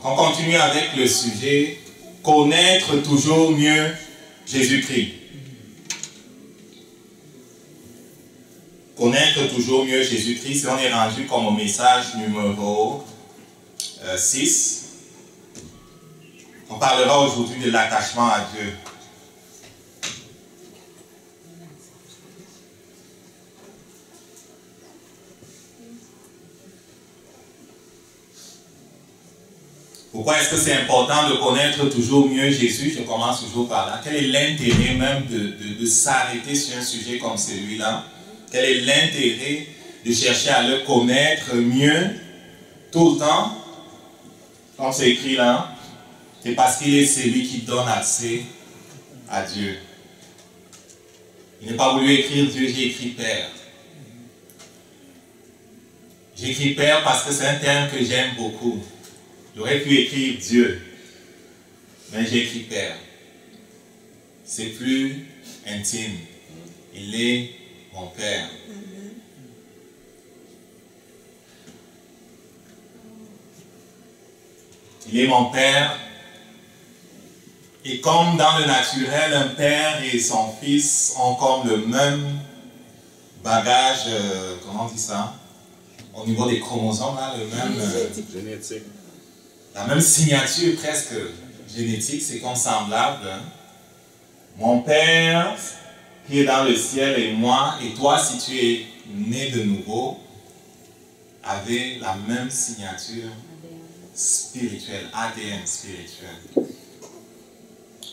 Donc on continue avec le sujet « Connaître toujours mieux Jésus-Christ ». Connaître toujours mieux Jésus-Christ, et on est rendu comme au message numéro 6. On parlera aujourd'hui de l'attachement à Dieu. Pourquoi est-ce que c'est important de connaître toujours mieux Jésus? Je commence toujours par là. Quel est l'intérêt même de s'arrêter sur un sujet comme celui-là? Quel est l'intérêt de chercher à le connaître mieux tout le temps? Comme c'est écrit là, c'est parce qu'il est celui qui donne accès à Dieu. Il n'a pas voulu écrire Dieu, j'ai écrit Père. J'ai écrit Père parce que c'est un terme que j'aime beaucoup. J'aurais pu écrire Dieu, mais j'ai écrit Père. C'est plus intime. Il est mon Père. Il est mon Père. Et comme dans le naturel, un père et son fils ont comme le même bagage, comment on dit ça? Au niveau des chromosomes, là, le même... génétique. La même signature presque génétique, c'est comme semblable. Hein? Mon Père qui est dans le ciel et moi, et toi, si tu es né de nouveau, avez la même signature spirituelle, ADN spirituel.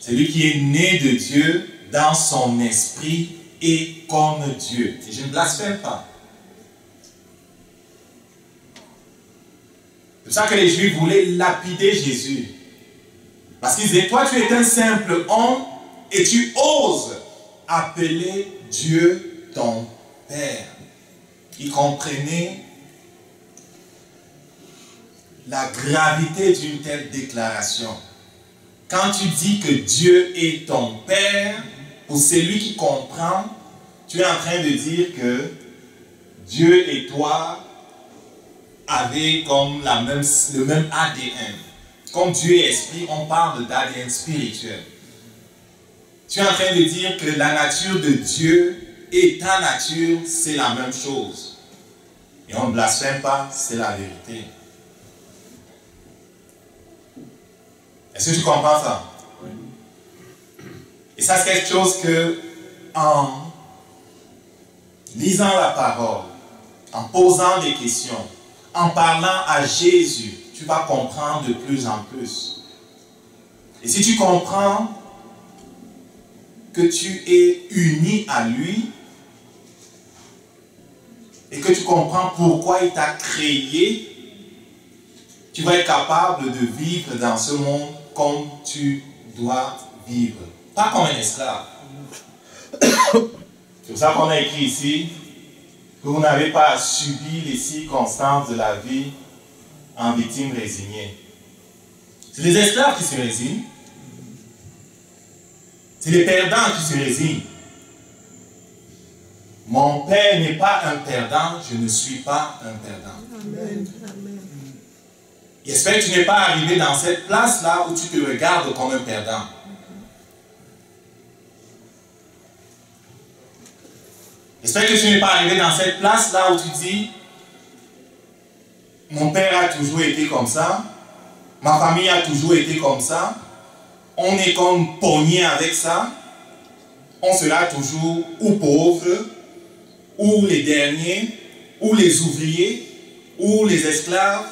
Celui qui est né de Dieu dans son esprit est comme Dieu. Et je ne blasphème pas. C'est pour ça que les Juifs voulaient lapider Jésus. Parce qu'ils disaient, toi tu es un simple homme et tu oses appeler Dieu ton Père. Ils comprenaient la gravité d'une telle déclaration. Quand tu dis que Dieu est ton Père, pour celui qui comprend, tu es en train de dire que Dieu et toi avaient comme le même ADN. Comme Dieu est esprit, on parle d'ADN spirituel. Tu es en train de dire que la nature de Dieu et ta nature, c'est la même chose. Et on ne blasphème pas, c'est la vérité. Est-ce que tu comprends ça? Oui. Et ça, c'est quelque chose que, en lisant la parole, en posant des questions, en parlant à Jésus, tu vas comprendre de plus en plus. Et si tu comprends que tu es uni à lui, et que tu comprends pourquoi il t'a créé, tu vas être capable de vivre dans ce monde comme tu dois vivre. Pas comme un esclave. C'est pour ça qu'on a écrit ici que vous n'avez pas subi les circonstances de la vie en victime résignée. C'est les esclaves qui se résignent. C'est les perdants qui se résignent. Mon père n'est pas un perdant, je ne suis pas un perdant. Amen. Amen. J'espère que tu n'es pas arrivé dans cette place-là où tu te regardes comme un perdant. J'espère que tu n'es pas arrivé dans cette place-là où tu dis, mon père a toujours été comme ça, ma famille a toujours été comme ça, on est comme pogné avec ça, on sera toujours ou pauvre, ou les derniers, ou les ouvriers, ou les esclaves,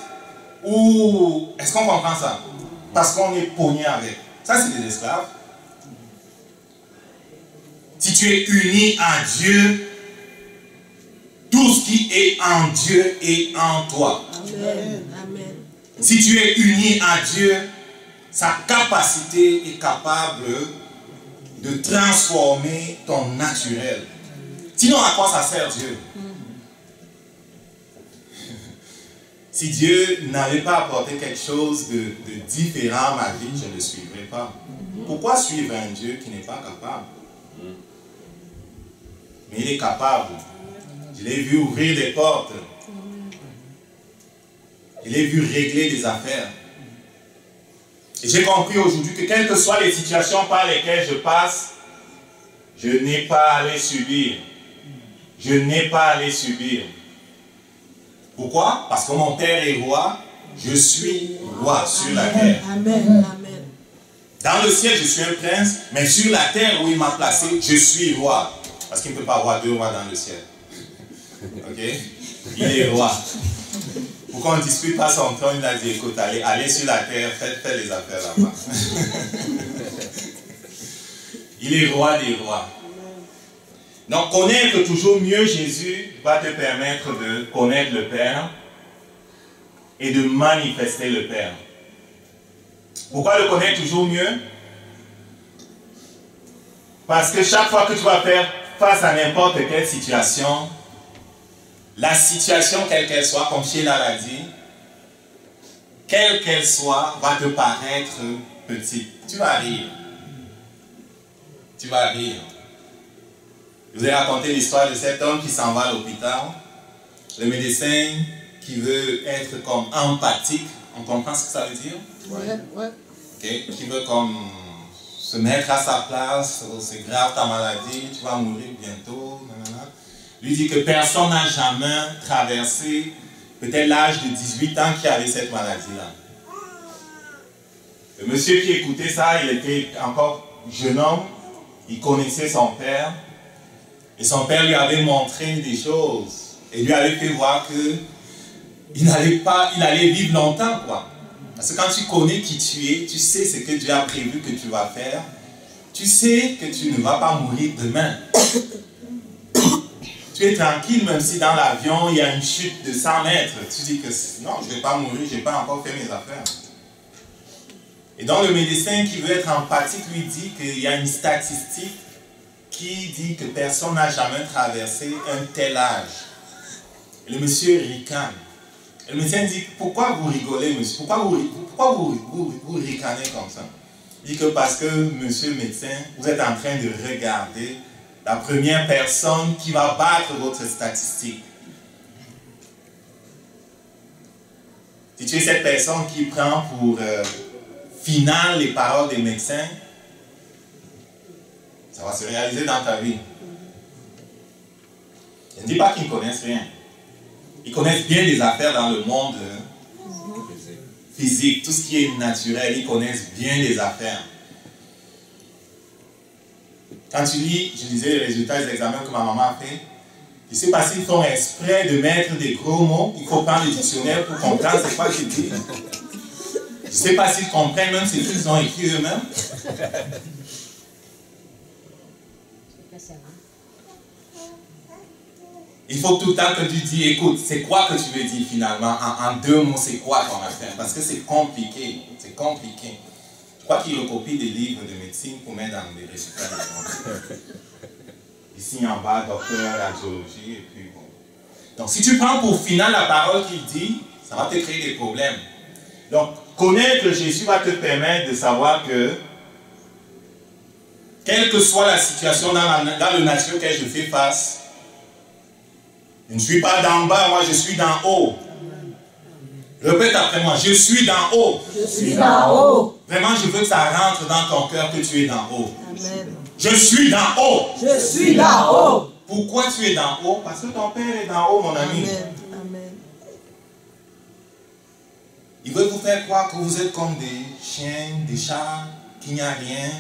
ou... Est-ce qu'on comprend ça? Parce qu'on est pogné avec. Ça, c'est des esclaves. Si tu es uni à Dieu, tout ce qui est en Dieu est en toi. Amen. Amen. Si tu es uni à Dieu, sa capacité est capable de transformer ton naturel. Sinon, à quoi ça sert Dieu? Si Dieu n'avait pas apporté quelque chose de différent à ma vie, je ne le suivrais pas. Pourquoi suivre un Dieu qui n'est pas capable? Mais il est capable. Je l'ai vu ouvrir des portes. Je l'ai vu régler des affaires. Et j'ai compris aujourd'hui que quelles que soient les situations par lesquelles je passe, je n'ai pas à les subir. Je n'ai pas à les subir. Pourquoi? Parce que mon Père est roi, je suis roi sur la terre. Amen. Amen. Dans le ciel, je suis un prince, mais sur la terre où il m'a placé, je suis roi. Parce qu'il ne peut pas avoir deux rois dans le ciel. Ok? Il est roi. Pourquoi on ne dispute pas son trône? Il a dit, écoute, allez sur la terre, faites les affaires là-bas. Il est roi des rois. Donc, connaître toujours mieux Jésus va te permettre de connaître le Père et de manifester le Père. Pourquoi le connaître toujours mieux? Parce que chaque fois que tu vas faire face à n'importe quelle situation, la situation, quelle qu'elle soit, comme Sheila l'a dit, quelle qu'elle soit, va te paraître petite. Tu vas rire. Tu vas rire. Je vous ai raconté l'histoire de cet homme qui s'en va à l'hôpital. Le médecin qui veut être comme empathique. On comprend ce que ça veut dire? Ouais. Okay. Qui veut comme se mettre à sa place. Oh, c'est grave ta maladie, tu vas mourir bientôt. Nanana. Lui dit que personne n'a jamais traversé peut-être l'âge de 18 ans qui avait cette maladie-là. Le monsieur qui écoutait ça, il était encore jeune homme. Il connaissait son père. Et son père lui avait montré des choses. Et lui avait fait voir que il allait vivre longtemps, quoi. Parce que quand tu connais qui tu es, tu sais ce que Dieu a prévu que tu vas faire. Tu sais que tu ne vas pas mourir demain. Tu es tranquille, même si dans l'avion, il y a une chute de 100 mètres. Tu dis que non, je ne vais pas mourir, je n'ai pas encore fait mes affaires. Et donc le médecin qui veut être empathique lui dit qu'il y a une statistique qui dit que personne n'a jamais traversé un tel âge. Et le monsieur ricane. Et le médecin dit, pourquoi vous rigolez, monsieur? Pourquoi vous ricanez comme ça? Il dit que parce que, monsieur le médecin, vous êtes en train de regarder la première personne qui va battre votre statistique. Si tu es cette personne qui prend pour finale les paroles des médecins, ça va se réaliser dans ta vie. Je ne dis pas qu'ils ne connaissent rien. Ils connaissent bien les affaires dans le monde physique, tout ce qui est naturel, ils connaissent bien les affaires. Quand tu lis, je disais les résultats des examens que ma maman a fait, je ne sais pas s'ils font exprès de mettre des gros mots, il faut prendre le dictionnaire pour comprendre c'est quoi qu'ils disent. Je ne sais pas s'ils comprennent même ce qu'ils ont écrit eux-mêmes. Il faut tout le temps que tu dis, écoute, c'est quoi que tu veux dire finalement? En deux mots, c'est quoi ton affaire? Parce que c'est compliqué. C'est compliqué. Je crois qu'il recopie des livres de médecine pour mettre dans les résultats des ici en bas, docteur, radiologie, et puis bon. Donc, si tu prends pour final la parole qu'il dit, ça va te créer des problèmes. Donc, connaître Jésus va te permettre de savoir que, quelle que soit la situation dans le naturel auquel je fais face, je ne suis pas d'en bas, moi je suis d'en haut. Répète après moi, je suis d'en haut. Je suis d'en haut. Vraiment, je veux que ça rentre dans ton cœur que tu es d'en haut. Amen. Je suis d'en haut. Je suis d'en haut. Pourquoi tu es d'en haut? Parce que ton Père est d'en haut, mon ami. Amen. Amen. Il veut vous faire croire que vous êtes comme des chiens, des chats, qu'il n'y a rien.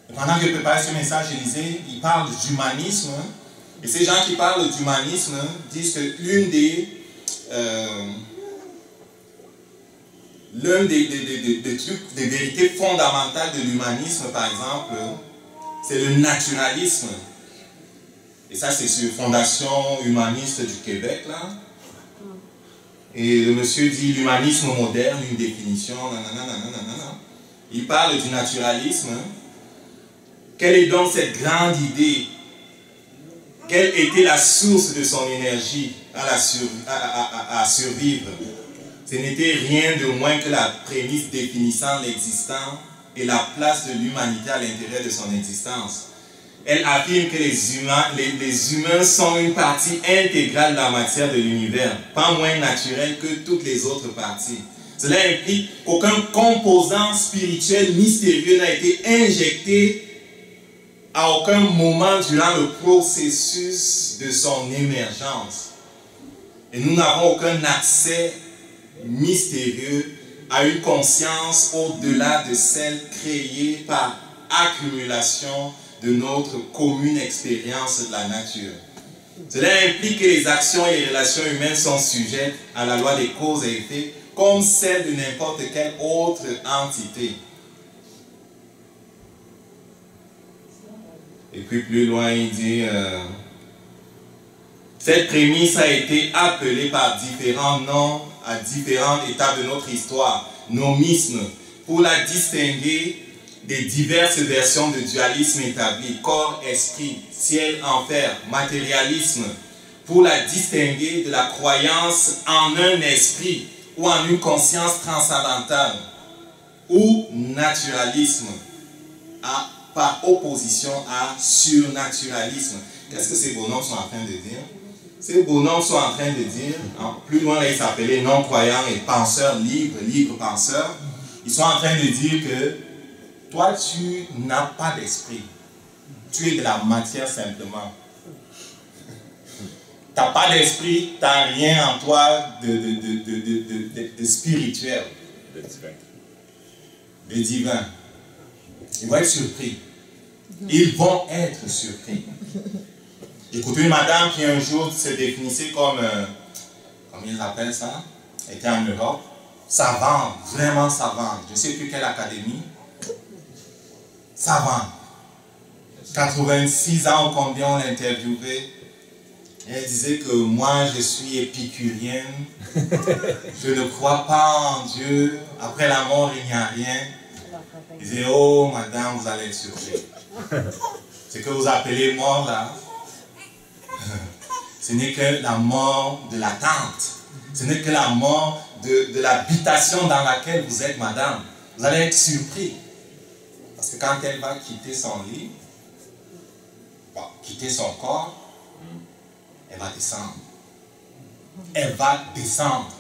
Et pendant que je préparais ce message, je lisais, il parle d'humanisme. Et ces gens qui parlent d'humanisme disent que l'une des trucs, des vérités fondamentales de l'humanisme, par exemple, c'est le naturalisme. Et ça, c'est sur Fondation Humaniste du Québec, là. Et le monsieur dit l'humanisme moderne, une définition, nanana. Il parle du naturalisme. Quelle est donc cette grande idée? Quelle était la source de son énergie à survivre? Ce n'était rien de moins que la prémisse définissant l'existant et la place de l'humanité à l'intérieur de son existence. Elle affirme que les humains sont une partie intégrale de la matière de l'univers, pas moins naturelle que toutes les autres parties. Cela implique qu'aucun composant spirituel mystérieux n'a été injecté à aucun moment durant le processus de son émergence. Et nous n'avons aucun accès mystérieux à une conscience au-delà de celle créée par accumulation de notre commune expérience de la nature. Cela implique que les actions et les relations humaines sont sujettes à la loi des causes et effets comme celle de n'importe quelle autre entité. Et puis plus loin, il dit, cette prémisse a été appelée par différents noms à différentes étapes de notre histoire, nomisme, pour la distinguer des diverses versions de dualisme établi, corps, esprit, ciel, enfer, matérialisme, pour la distinguer de la croyance en un esprit ou en une conscience transcendantale, ou naturalisme, par opposition à surnaturalisme. Qu'est-ce que ces bonhommes sont en train de dire? Ces bonhommes sont en train de dire, plus loin là ils s'appelaient non-croyants et penseurs libres, libres penseurs, ils sont en train de dire que toi tu n'as pas d'esprit, tu es de la matière simplement. Tu n'as pas d'esprit, tu n'as rien en toi de spirituel, de divin. Ils vont être surpris. Ils vont être surpris. Écoutez une madame qui un jour se définissait comme, comment ils appellent ça, elle était en Europe, savante, vraiment savante. Je ne sais plus quelle académie. Savante. 86 ans ou combien on l'interviewait. Elle disait que moi je suis épicurienne, je ne crois pas en Dieu, après la mort il n'y a rien. Il disait, oh madame, vous allez être surpris. Ce que vous appelez mort là, ce n'est que la mort de l'attente. Ce n'est que la mort de l'habitation dans laquelle vous êtes, madame. Vous allez être surpris. Parce que quand elle va quitter son lit, quitter son corps, elle va descendre. Elle va descendre.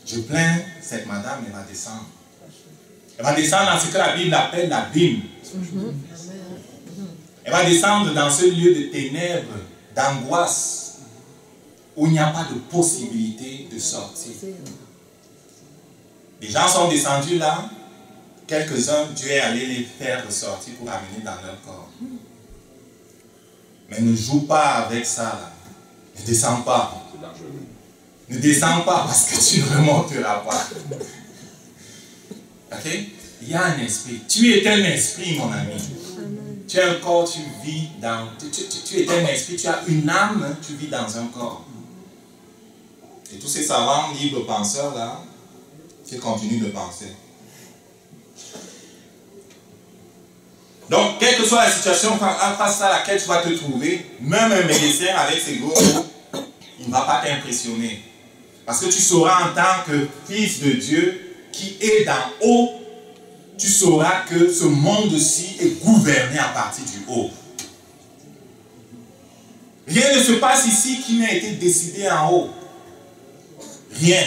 Je plains cette madame, elle va descendre. Elle va descendre dans ce que la Bible appelle l'abîme. Elle va descendre dans ce lieu de ténèbres, d'angoisse, où il n'y a pas de possibilité de sortir. Les gens sont descendus là, quelques-uns, Dieu est allé les faire ressortir pour amener dans leur corps. Mais ne joue pas avec ça là. Ne descends pas. Ne descends pas parce que tu ne remonteras pas. Ok? Il y a un esprit. Tu es un esprit, mon ami. Tu as un corps, tu vis dans... Tu es un esprit, tu as une âme, tu vis dans un corps. Et tous ces savants, libres penseurs là, qui continuent de penser. Donc, quelle que soit la situation face à laquelle tu vas te trouver, même un médecin avec ses gros mots, il ne va pas t'impressionner. Parce que tu sauras en tant que fils de Dieu qui est d'en haut, tu sauras que ce monde-ci est gouverné à partir du haut. Rien ne se passe ici qui n'a été décidé en haut. Rien.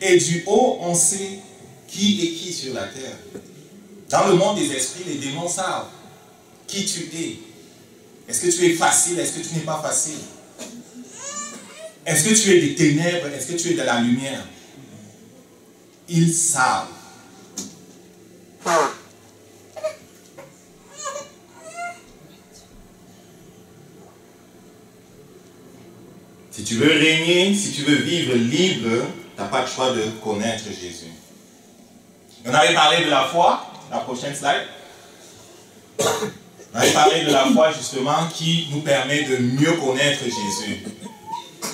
Et du haut, on sait qui est qui sur la terre. Dans le monde des esprits, les démons savent qui tu es. Est-ce que tu es facile? Est-ce que tu n'es pas facile? Est-ce que tu es des ténèbres? Est-ce que tu es de la lumière? Ils savent. Si tu veux régner, si tu veux vivre libre, tu n'as pas le choix de connaître Jésus. On avait parlé de la foi, la prochaine slide. On avait parlé de la foi justement qui nous permet de mieux connaître Jésus.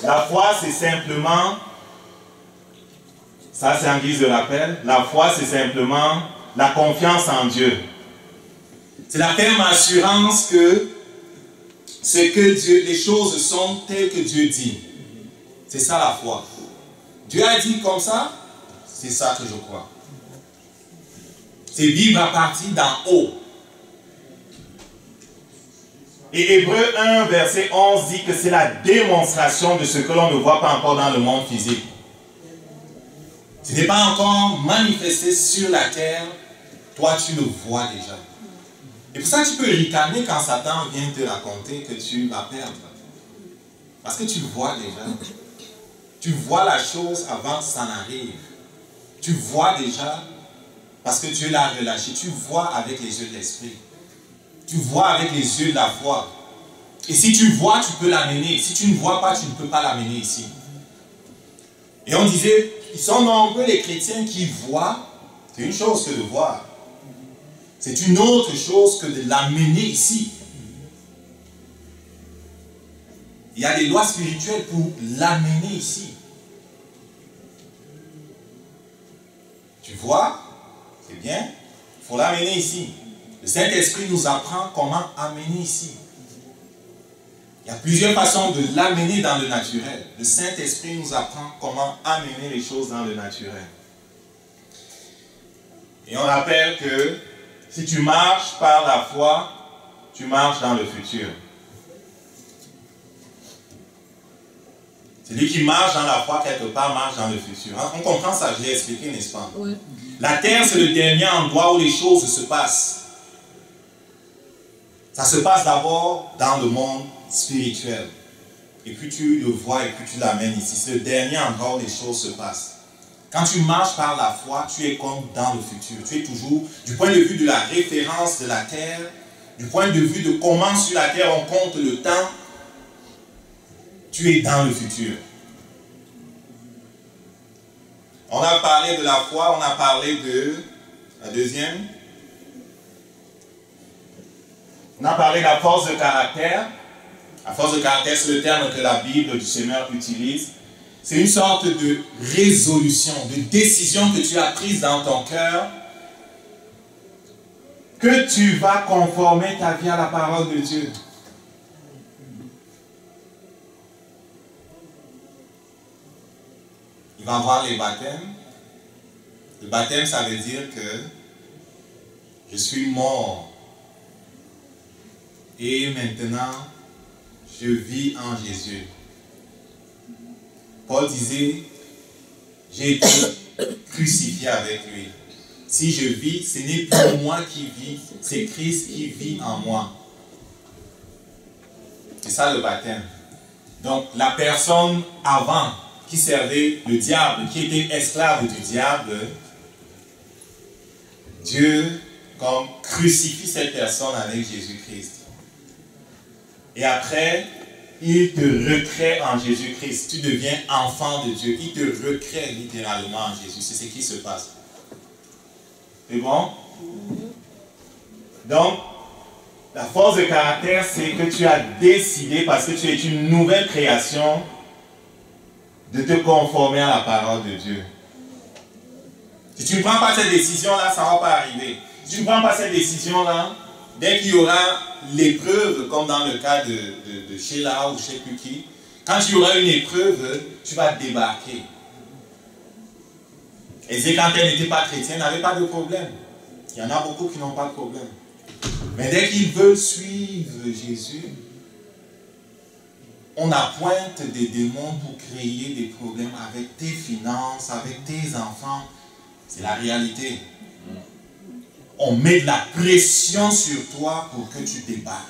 La foi c'est simplement, ça c'est en guise de rappel, la foi c'est simplement la confiance en Dieu. C'est la ferme assurance que ce que Dieu, les choses sont telles que Dieu dit. C'est ça la foi. Dieu a dit comme ça, c'est ça que je crois. C'est vivre à partir d'en haut. Et Hébreux 1, verset 11 dit que c'est la démonstration de ce que l'on ne voit pas encore dans le monde physique. Ce n'est pas encore manifesté sur la terre, toi tu le vois déjà. Et pour ça tu peux ricaner quand Satan vient te raconter que tu vas perdre. Parce que tu le vois déjà. Tu vois la chose avant que ça n'arrive. Tu vois déjà parce que Dieu l'a relâché. Tu vois avec les yeux de l'esprit. Tu vois avec les yeux de la foi. Et si tu vois, tu peux l'amener. Si tu ne vois pas, tu ne peux pas l'amener ici. Et on disait, ils sont nombreux les chrétiens qui voient. C'est une chose que de voir. C'est une autre chose que de l'amener ici. Il y a des lois spirituelles pour l'amener ici. Tu vois, c'est bien, il faut l'amener ici. Le Saint-Esprit nous apprend comment amener ici. Il y a plusieurs façons de l'amener dans le naturel. Le Saint-Esprit nous apprend comment amener les choses dans le naturel. Et on rappelle que si tu marches par la foi, tu marches dans le futur. Celui qui marche dans la foi, quelque part, marche dans le futur. On comprend ça, je l'ai expliqué, n'est-ce pas? Oui. La terre, c'est le dernier endroit où les choses se passent. Ça se passe d'abord dans le monde spirituel. Et puis tu le vois et puis tu l'amènes ici. C'est le dernier endroit où les choses se passent. Quand tu marches par la foi, tu es comme dans le futur. Tu es toujours, du point de vue de la référence de la terre, du point de vue de comment sur la terre on compte le temps, tu es dans le futur. On a parlé de la foi, on a parlé de la deuxième. On a parlé de la force de caractère. La force de caractère, c'est le terme que la Bible du Seigneur utilise. C'est une sorte de résolution, de décision que tu as prise dans ton cœur, que tu vas conformer ta vie à la parole de Dieu. Il va avoir les baptêmes. Le baptême, ça veut dire que je suis mort. Et maintenant, je vis en Jésus. Paul disait, j'ai été crucifié avec lui. Si je vis, ce n'est plus moi qui vis, c'est Christ qui vit en moi. C'est ça le baptême. Donc la personne avant qui servait le diable, qui était esclave du diable, Dieu comme crucifie cette personne avec Jésus-Christ. Et après, il te recrée en Jésus-Christ. Tu deviens enfant de Dieu. Il te recrée littéralement en Jésus. C'est ce qui se passe. C'est bon? Donc, la force de caractère, c'est que tu as décidé, parce que tu es une nouvelle création, de te conformer à la parole de Dieu. Si tu ne prends pas cette décision-là, ça ne va pas arriver. Si tu ne prends pas cette décision-là, dès qu'il y aura l'épreuve, comme dans le cas de Sheila ou je ne sais plus qui, quand il y aura une épreuve, tu vas débarquer. Et quand elle n'était pas chrétienne, elle n'avait pas de problème. Il y en a beaucoup qui n'ont pas de problème. Mais dès qu'ils veulent suivre Jésus, on appointe des démons pour créer des problèmes avec tes finances, avec tes enfants. C'est la réalité. On met de la pression sur toi pour que tu débarques.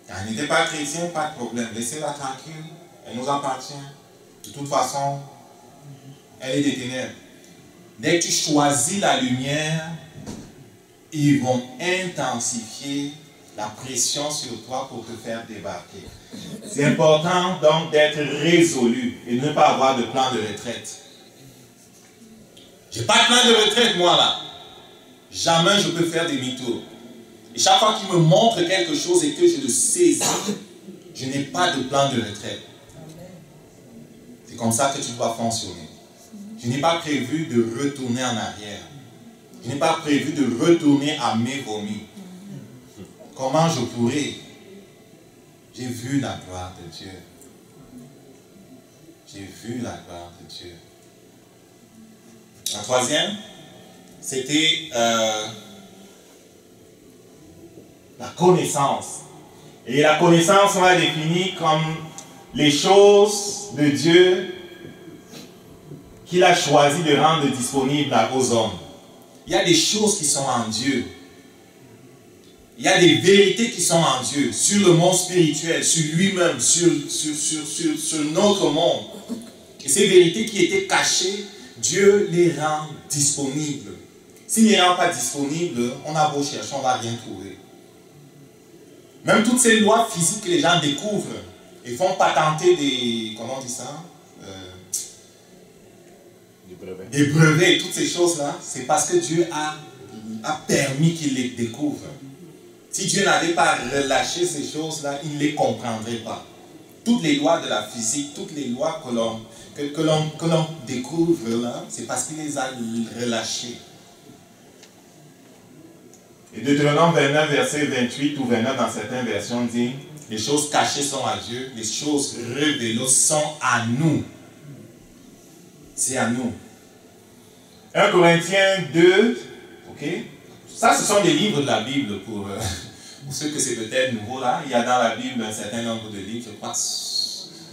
Quand elle n'était pas chrétienne, pas de problème. Laissez-la tranquille. Elle nous appartient. De toute façon, elle est des ténèbres. Dès que tu choisis la lumière, ils vont intensifier la pression sur toi pour te faire débarquer. C'est important donc d'être résolu et de ne pas avoir de plan de retraite. Je n'ai pas de plan de retraite, moi, là. Jamais je peux faire demi-tour. Et chaque fois qu'il me montre quelque chose et que je le saisis, je n'ai pas de plan de retraite. C'est comme ça que tu dois fonctionner. Je n'ai pas prévu de retourner en arrière. Je n'ai pas prévu de retourner à mes vomis. Comment je pourrais? J'ai vu la gloire de Dieu. J'ai vu la gloire de Dieu. La troisième, c'était La connaissance. Et la connaissance, on l'a définie comme les choses de Dieu qu'il a choisi de rendre disponibles aux hommes. Il y a des choses qui sont en Dieu. Il y a des vérités qui sont en Dieu, sur le monde spirituel, sur lui-même, sur notre monde. Et ces vérités qui étaient cachées, Dieu les rend disponibles. S'il ne les rend pas disponibles, on a beau chercher, on ne va rien trouver. Même toutes ces lois physiques que les gens découvrent et font patenter des... Comment on dit ça? Des brevets, toutes ces choses-là, c'est parce que Dieu a permis qu'ils les découvrent. Si Dieu n'avait pas relâché ces choses-là, il ne les comprendrait pas. Toutes les lois de la physique, toutes les lois que l'on découvre là, c'est parce qu'il les a relâchées. Et Deutéronome 29, verset 28 ou 29 dans certaines versions dit, les choses cachées sont à Dieu, les choses révélées sont à nous. C'est à nous. 1 Corinthiens 2, ok? Ça, ce sont des livres de la Bible pour ceux que c'est peut-être nouveau là. Il y a dans la Bible un certain nombre de livres, je crois,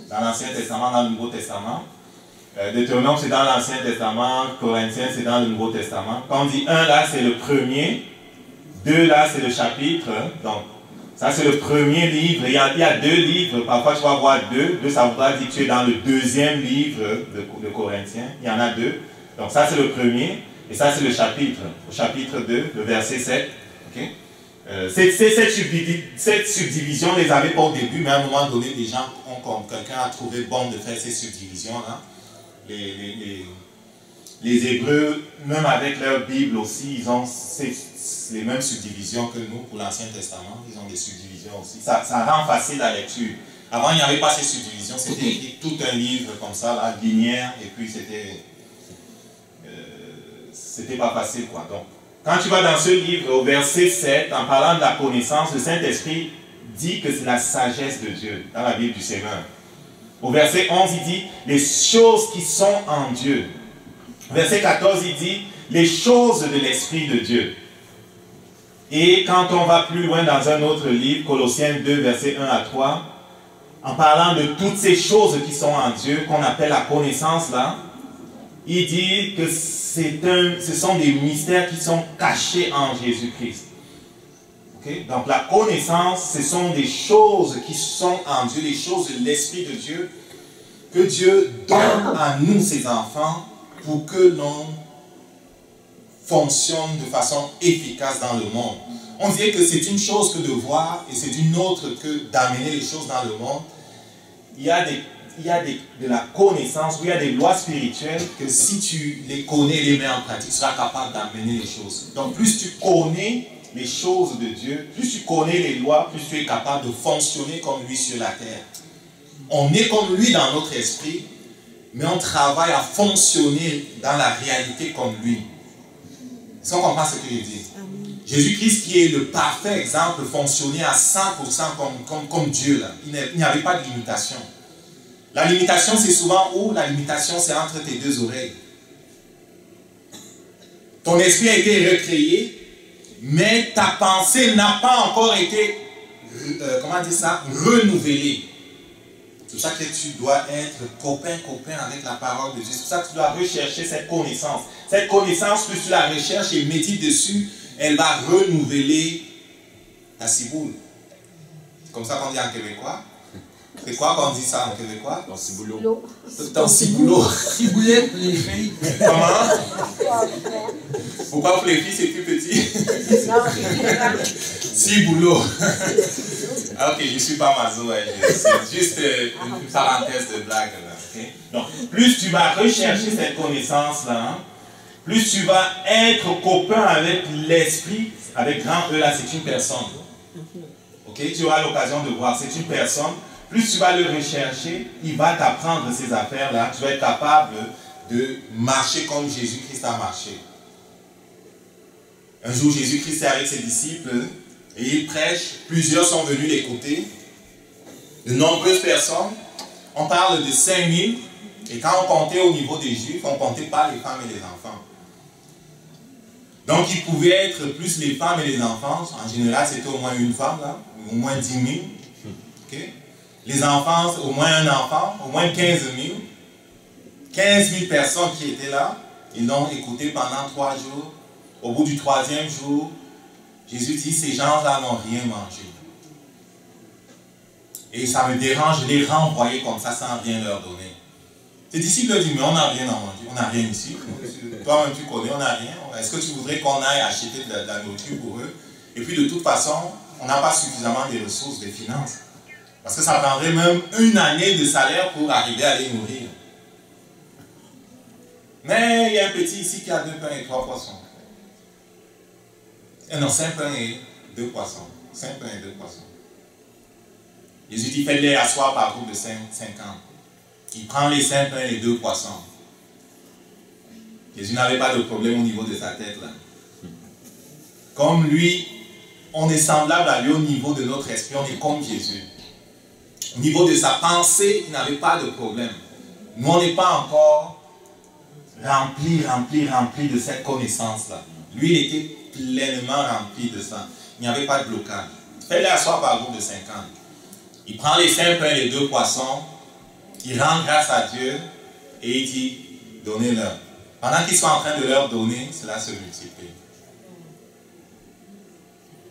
dans l'Ancien Testament, dans le Nouveau Testament. Deutéronome, c'est dans l'Ancien Testament. Corinthiens, c'est dans le Nouveau Testament. Quand on dit 1 là, c'est le premier. 2 là, c'est le chapitre. Donc, ça, c'est le premier livre. Il y a 2 livres. Parfois, tu vas voir 2. 2, ça voudra dire que tu es dans le deuxième livre de Corinthiens. Il y en a 2. Donc, ça, c'est le premier. Et ça, c'est le chapitre. Au chapitre 2, le verset 7. Okay? Cette subdivision, on ne les avait pas au début, mais à un moment donné, les gens quelqu'un a trouvé bon de faire ces subdivisions-là. Les Hébreux, même avec leur Bible aussi, ils ont les mêmes subdivisions que nous pour l'Ancien Testament. Ils ont des subdivisions aussi. Ça rend facile la lecture. Avant, il n'y avait pas ces subdivisions. C'était écrit tout un livre comme ça, là, linéaire, et puis c'était pas facile, quoi. Donc, quand tu vas dans ce livre, au verset 7, en parlant de la connaissance, le Saint-Esprit dit que c'est la sagesse de Dieu, dans la Bible du Seigneur. Au verset 11, il dit, les choses qui sont en Dieu. Verset 14, il dit, les choses de l'Esprit de Dieu. Et quand on va plus loin dans un autre livre, Colossiens 2, verset 1 à 3, en parlant de toutes ces choses qui sont en Dieu, qu'on appelle la connaissance là, il dit que ce sont des mystères qui sont cachés en Jésus-Christ. Okay? Donc la connaissance, ce sont des choses qui sont en Dieu, les choses de l'Esprit de Dieu, que Dieu donne à nous, ses enfants, pour que l'on fonctionne de façon efficace dans le monde. On dirait que c'est une chose que de voir et c'est une autre que d'amener les choses dans le monde. Il y a de la connaissance, il y a des lois spirituelles que si tu les connais et les mets en pratique, tu seras capable d'amener les choses. Donc plus tu connais les choses de Dieu, plus tu connais les lois, plus tu es capable de fonctionner comme lui sur la terre. On est comme lui dans notre esprit, mais on travaille à fonctionner dans la réalité comme lui. Est-ce qu'on comprend ce que je dis? Jésus-Christ qui est le parfait exemple fonctionnait à 100% comme Dieu. Là. Il n'y avait pas de limitation. La limitation, c'est souvent où? La limitation, c'est entre tes deux oreilles. Ton esprit a été recréé, mais ta pensée n'a pas encore été, comment dire ça, renouvelée. C'est pour ça que tu dois être copain avec la parole de Dieu. C'est pour ça que tu dois rechercher cette connaissance. Cette connaissance, plus tu la recherches et médites dessus, elle va renouveler ta ciboule. C'est comme ça qu'on dit en québécois. C'est quoi qu'on dit ça en québécois? Ton ciboulot. Ton ciboulot. Ciboulet pour les filles. Comment? Pourquoi pour les filles c'est plus petit? Ciboulot. Ah, ok, je ne suis pas maso. C'est juste une parenthèse de blague. Là, okay? Donc, plus tu vas rechercher cette connaissance-là, plus tu vas être copain avec l'esprit, avec grand E là, c'est une personne. Ok, tu auras l'occasion de voir, c'est une personne. Plus tu vas le rechercher, il va t'apprendre ces affaires-là. Tu vas être capable de marcher comme Jésus-Christ a marché. Un jour, Jésus-Christ est avec ses disciples et il prêche. Plusieurs sont venus l'écouter. De nombreuses personnes. On parle de 5000. Et quand on comptait au niveau des Juifs, on ne comptait pas les femmes et les enfants. Donc, il pouvait être plus les femmes et les enfants. En général, c'était au moins une femme, là, au moins 10 000. Okay? Les enfants, au moins un enfant, au moins 15 000. 15 000 personnes qui étaient là. Ils l'ont écouté pendant 3 jours. Au bout du 3e jour, Jésus dit, ces gens-là n'ont rien mangé. Et ça me dérange de les renvoyer comme ça sans rien leur donner. Ses disciples lui disent, mais on n'a rien à manger, on n'a rien ici. Toi-même tu connais, on n'a rien. Est-ce que tu voudrais qu'on aille acheter de la nourriture pour eux? Et puis de toute façon, on n'a pas suffisamment de ressources, de finances. Parce que ça prendrait même une année de salaire pour arriver à les nourrir. Mais il y a un petit ici qui a 2 pains et 3 poissons. Non, 5 pains et 2 poissons. 5 pains et 2 poissons. Jésus dit, faites-les asseoir par groupe de 50. Il prend les 5 pains et les 2 poissons. Jésus n'avait pas de problème au niveau de sa tête là. Comme lui, on est semblable à lui au niveau de notre esprit, on est comme Jésus. Au niveau de sa pensée, il n'avait pas de problème. Nous, on n'est pas encore rempli de cette connaissance-là. Lui, il était pleinement rempli de ça. Il n'y avait pas de blocage. Faites-les asseoir par groupe de 50. Il prend les 5 pains et les 2 poissons, il rend grâce à Dieu et il dit, donnez-leur. Pendant qu'ils sont en train de leur donner, cela se multiplie.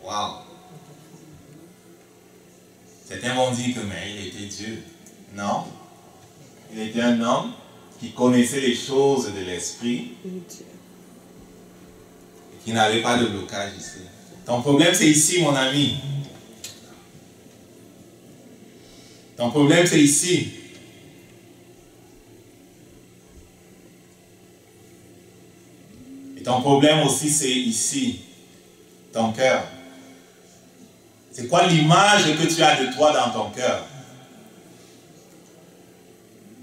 Waouh! Certains vont dire que mais il était Dieu. Non. Il était un homme qui connaissait les choses de l'esprit et qui n'avait pas de blocage ici. Ton problème c'est ici, mon ami. Ton problème c'est ici. Et ton problème aussi c'est ici. Ton cœur. C'est quoi l'image que tu as de toi dans ton cœur?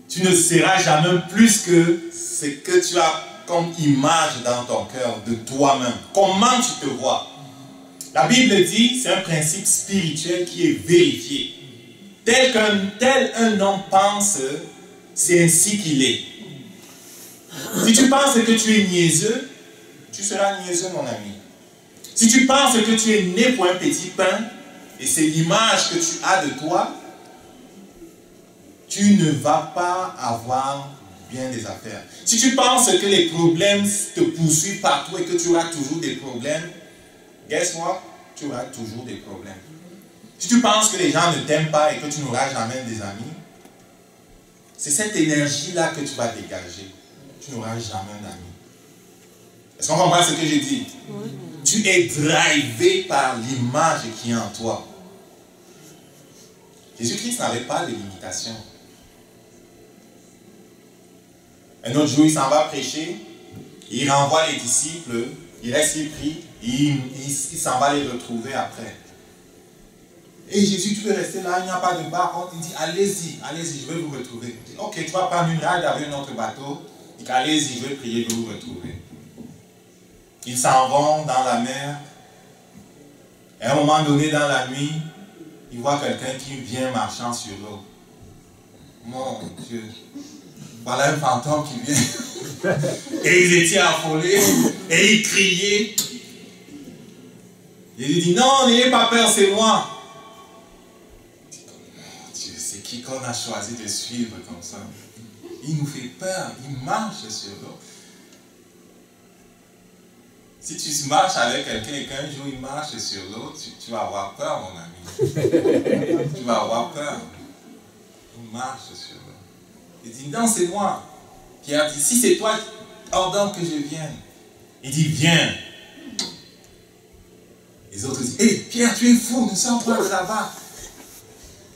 Tu ne seras jamais plus que ce que tu as comme image dans ton cœur de toi-même. Comment tu te vois? La Bible dit, c'est un principe spirituel qui est vérifié. Tel un homme pense, c'est ainsi qu'il est. Si tu penses que tu es niaiseux, tu seras niaiseux, mon ami. Si tu penses que tu es né pour un petit pain, et c'est l'image que tu as de toi, tu ne vas pas avoir bien des affaires. Si tu penses que les problèmes te poursuivent partout et que tu auras toujours des problèmes, guess what? Tu auras toujours des problèmes. Si tu penses que les gens ne t'aiment pas et que tu n'auras jamais des amis, c'est cette énergie-là que tu vas dégager. Tu n'auras jamais d'amis. Est-ce qu'on comprend ce que j'ai dit? Oui. Tu es drivé par l'image qui est en toi. Jésus-Christ n'avait pas de limitation. Un autre jour, il s'en va prêcher, il renvoie les disciples, il reste, il prie, il s'en va les retrouver après. Et Jésus, tu veux rester là, il n'y a pas de bar. Il dit, allez-y, je vais vous retrouver. Il dit, ok, tu vas prendre une ride avec un autre bateau. Il dit, allez-y, je vais prier, je vais vous retrouver. Ils s'en vont dans la mer. Et à un moment donné, dans la nuit, il voit quelqu'un qui vient marchant sur l'eau. Mon Dieu. Voilà un fantôme qui vient. Et ils étaient affolés. Et ils criaient. Il dit, non, n'ayez pas peur, c'est moi. Mon Dieu, c'est qui qu'on a choisi de suivre comme ça? Il nous fait peur. Il marche sur l'eau. Si tu marches avec quelqu'un et qu'un jour il marche sur l'eau, tu vas avoir peur, mon ami. Tu vas avoir peur. Il marche sur l'eau. Il dit, non, c'est moi. Pierre dit, si c'est toi, ordonne que je vienne. Il dit, viens. Les autres disent, hé, Pierre, tu es fou, ne sors pas de là-bas.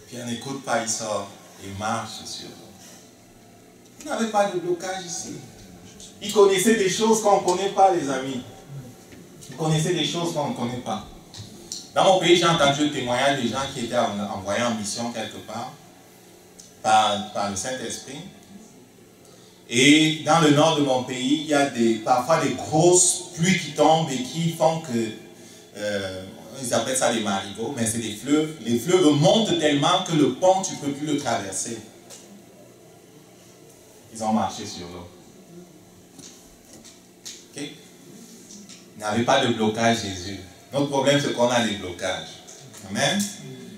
Pierre n'écoute pas, il sort. Il marche sur l'eau. Il n'avait pas de blocage ici. Il connaissait des choses qu'on ne connaît pas, les amis. Il connaissait des choses qu'on ne connaît pas. Dans mon pays, j'ai entendu le témoignage des gens qui étaient envoyés en mission quelque part par le Saint-Esprit. Et dans le nord de mon pays, il y a parfois des grosses pluies qui tombent et qui font que, ils appellent ça des marigots, mais c'est des fleuves. Les fleuves montent tellement que le pont, tu ne peux plus le traverser. Ils ont marché sur l'eau. Ok? Il n'avait pas de blocage, Jésus. Notre problème, c'est qu'on a des blocages. Amen.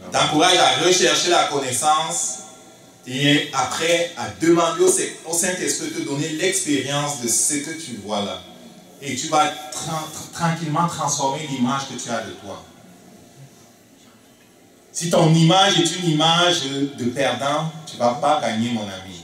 Je t'encourage à rechercher la connaissance et après à demander au Saint-Esprit de te donner l'expérience de ce que tu vois là. Et tu vas tranquillement transformer l'image que tu as de toi. Si ton image est une image de perdant, tu ne vas pas gagner, mon ami.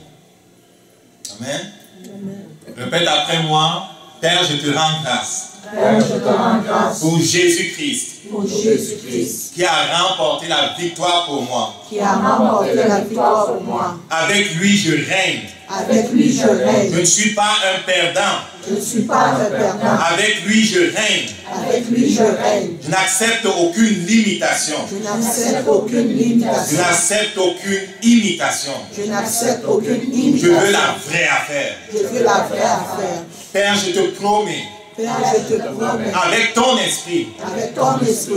Amen. Amen. Répète après moi. Père, je te rends grâce. Père, je te rends grâce pour Jésus-Christ. Pour Jésus-Christ. Qui a remporté la victoire pour moi. Qui a remporté la victoire pour moi. Avec lui, je règne. Avec lui, je règne. Je ne suis pas un perdant. Je ne suis pas un perdant. Avec lui, je règne. Avec lui, je règne. Je n'accepte aucune limitation. Je n'accepte aucune limitation. Je n'accepte aucune imitation. Je n'accepte aucune imitation. Je veux la vraie affaire. Je veux la vraie affaire. Père, je te promets. Père, je te promets, avec ton esprit,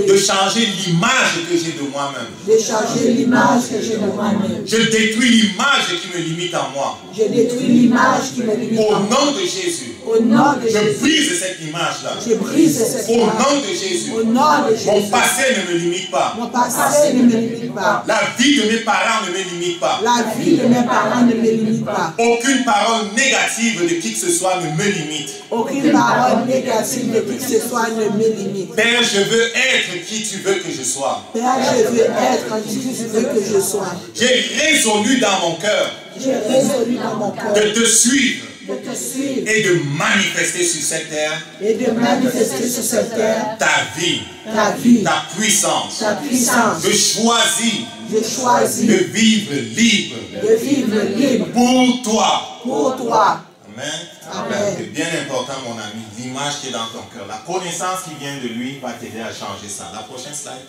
de changer l'image que j'ai de moi-même. De changer l'image que j'ai de moi-même. Je détruis l'image qui me limite en moi. Je détruis l'image qui me limite au en moi. nom de Jésus. Au nom de Jésus. Je brise cette image-là. Je brise cette image. Au nom de Jésus. Au nom de Jésus. Mon passé ne me limite pas. Mon passé ne me limite pas. La vie de mes parents ne me limite pas. La vie de mes parents ne me limite pas. Aucune parole négative de qui que ce soit ne me limite. Aucune parole négative de qui que ce soit ne me limite. Père, je veux être qui tu veux que je sois. Père, je veux être qui tu veux que je sois. J'ai résolu dans mon cœur. J'ai résolu dans mon cœur de te suivre. De te suivre. Et de manifester sur cette terre. Et de manifester sur cette terre. Ta vie. Ta vie. Ta puissance. Ta puissance. Je choisis. Je choisis. De vivre libre. De vivre libre. Pour toi. Pour toi. Amen. Amen. C'est bien important, mon ami, l'image qui est dans ton cœur. La connaissance qui vient de lui va t'aider à changer ça. La prochaine slide.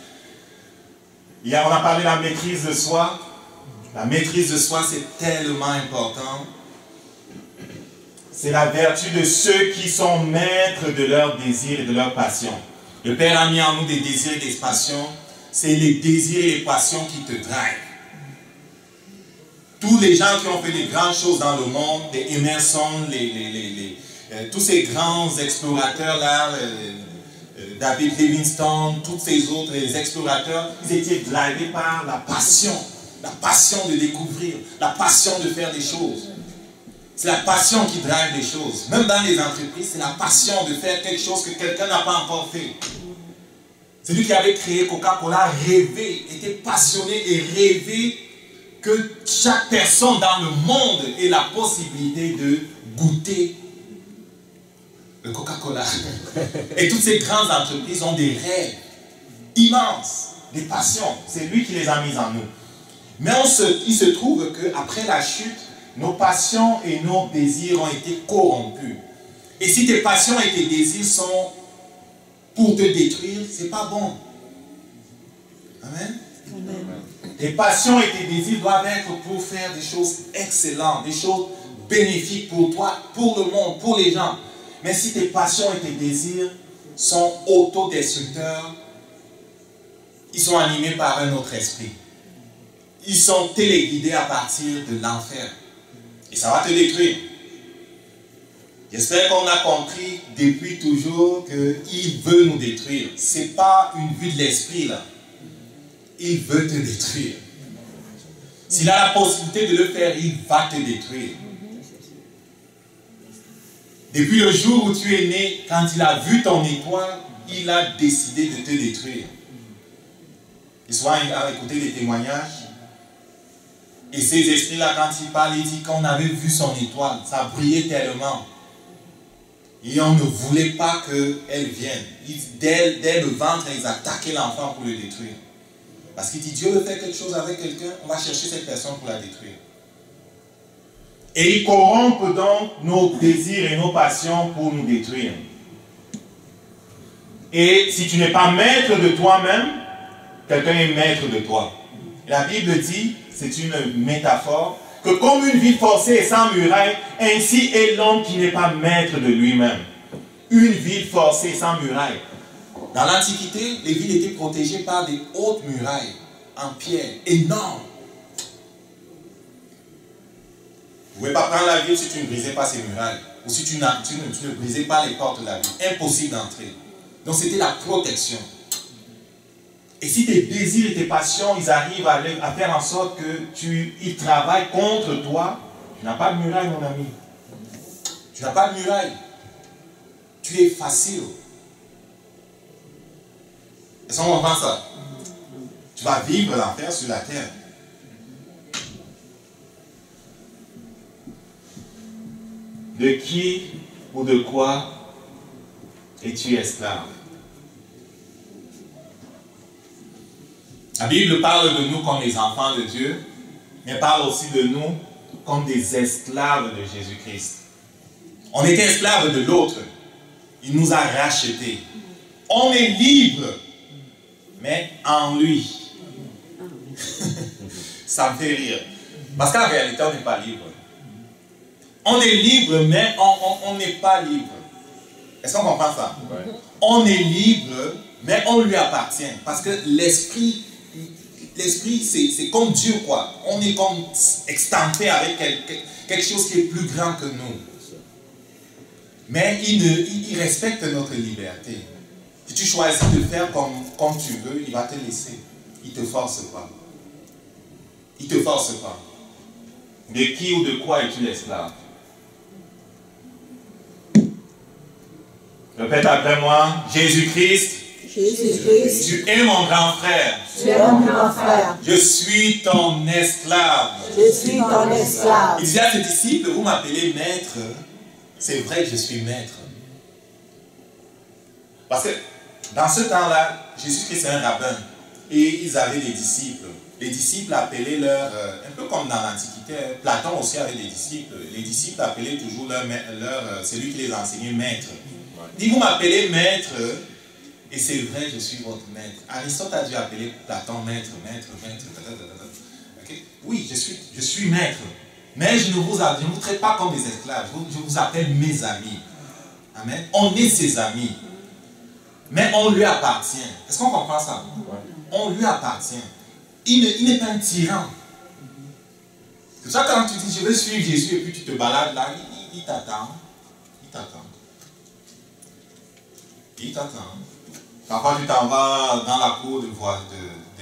Hier, on a parlé de la maîtrise de soi. La maîtrise de soi, c'est tellement important. C'est la vertu de ceux qui sont maîtres de leurs désirs et de leurs passions. Le Père a mis en nous des désirs et des passions. C'est les désirs et les passions qui te drivent. Tous les gens qui ont fait des grandes choses dans le monde, les Emerson, tous ces grands explorateurs-là, David Livingstone, tous ces autres, les explorateurs, ils étaient drivés par la passion de découvrir, la passion de faire des choses. C'est la passion qui drive des choses. Même dans les entreprises, c'est la passion de faire quelque chose que quelqu'un n'a pas encore fait. Celui qui avait créé Coca-Cola rêvait, était passionné et rêvait que chaque personne dans le monde ait la possibilité de goûter le Coca-Cola. Et toutes ces grandes entreprises ont des rêves immenses, des passions. C'est lui qui les a mises en nous. Mais il se trouve qu'après la chute, nos passions et nos désirs ont été corrompus. Et si tes passions et tes désirs sont pour te détruire, ce n'est pas bon. Amen. Amen. Tes passions et tes désirs doivent être pour faire des choses excellentes, des choses bénéfiques pour toi, pour le monde, pour les gens. Mais si tes passions et tes désirs sont autodestructeurs, ils sont animés par un autre esprit. Ils sont téléguidés à partir de l'enfer. Et ça va te détruire. J'espère qu'on a compris depuis toujours qu'il veut nous détruire. Ce n'est pas une vue de l'esprit là. Il veut te détruire. S'il a la possibilité de le faire, il va te détruire. Depuis le jour où tu es né, quand il a vu ton étoile, il a décidé de te détruire. Et souvent, il a écouté des témoignages. Et ces esprits-là, quand ils parlent, ils disent qu'on avait vu son étoile. Ça brillait tellement. Et on ne voulait pas qu'elle vienne. Dès le ventre, ils attaquaient l'enfant pour le détruire. Parce qu'il dit, Dieu veut faire quelque chose avec quelqu'un, on va chercher cette personne pour la détruire. Et il corrompt donc nos désirs et nos passions pour nous détruire. Et si tu n'es pas maître de toi-même, quelqu'un est maître de toi. Et la Bible dit, c'est une métaphore, que comme une ville forcée et sans muraille, ainsi est l'homme qui n'est pas maître de lui-même. Une ville forcée sans muraille. Dans l'Antiquité, les villes étaient protégées par des hautes murailles en pierre, énormes. Vous ne pouvez pas prendre la ville si tu ne brisais pas ces murailles. ou si tu ne brisais pas les portes de la vie, impossible d'entrer. Donc c'était la protection. Et si tes désirs et tes passions, ils arrivent à faire en sorte que ils travaillent contre toi, tu n'as pas de muraille, mon ami. Tu n'as pas de muraille. Tu es facile. Est-ce qu'on comprend ça? Tu vas vivre l'enfer sur la terre. De qui ou de quoi es-tu esclave? La Bible parle de nous comme les enfants de Dieu, mais parle aussi de nous comme des esclaves de Jésus-Christ. On était esclaves de l'autre. Il nous a rachetés. On est libre, mais en lui. Ça me fait rire. Parce qu'en réalité, on n'est pas libre. On est libre, mais on n'est pas libre. Est-ce qu'on comprend ça? Ouais. On est libre, mais on lui appartient. Parce que l'esprit, c'est comme Dieu, quoi. On est comme extampé avec quelque chose qui est plus grand que nous. Mais il respecte notre liberté. Si tu choisis de faire comme tu veux, il va te laisser. Il ne te force pas. Il ne te force pas. De qui ou de quoi es-tu l'esclave? Répète après moi. Jésus-Christ. Jésus-Christ. Tu es mon grand frère. Tu es mon grand frère. Je suis ton esclave. Je suis ton esclave. Il disait à ses disciples, vous m'appelez maître. C'est vrai que je suis maître. Parce que dans ce temps-là, Jésus-Christ est un rabbin. Et ils avaient des disciples. Les disciples appelaient leur, un peu comme dans l'Antiquité, Platon aussi avait des disciples. Les disciples appelaient toujours celui qui les enseignait maître. Il dit, vous m'appelez maître, et c'est vrai, je suis votre maître. Aristote a dû appeler Platon maître. Okay? Oui, je suis maître. Mais je ne vous traite pas comme des esclaves. Je vous appelle mes amis. Amen. On est ses amis. Mais on lui appartient. Est-ce qu'on comprend ça? On lui appartient. Il n'est pas un tyran. C'est ça quand tu dis je veux suivre Jésus et puis tu te balades là, il t'attend. Il t'attend. Il t'attend. Parfois tu t'en vas dans la cour de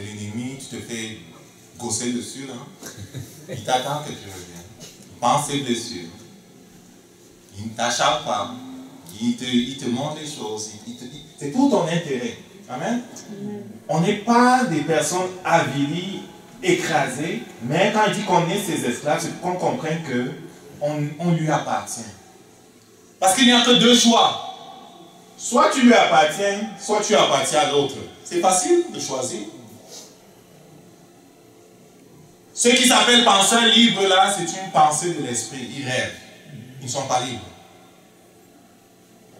l'ennemi, tu te fais gosser dessus là. Il t'attend que tu reviennes. Pense ses blessures. Il ne t'acharne pas. Il te montre les choses. C'est pour ton intérêt. Amen. On n'est pas des personnes avilies, écrasées, mais quand il dit qu'on est ses esclaves, c'est pour qu'on comprenne qu'on lui appartient. Parce qu'il n'y a que deux choix. Soit tu lui appartiens, soit tu appartiens à l'autre. C'est facile de choisir. Ceux qui s'appellent penseurs libres, là, c'est une pensée de l'esprit. Ils rêvent. Ils ne sont pas libres.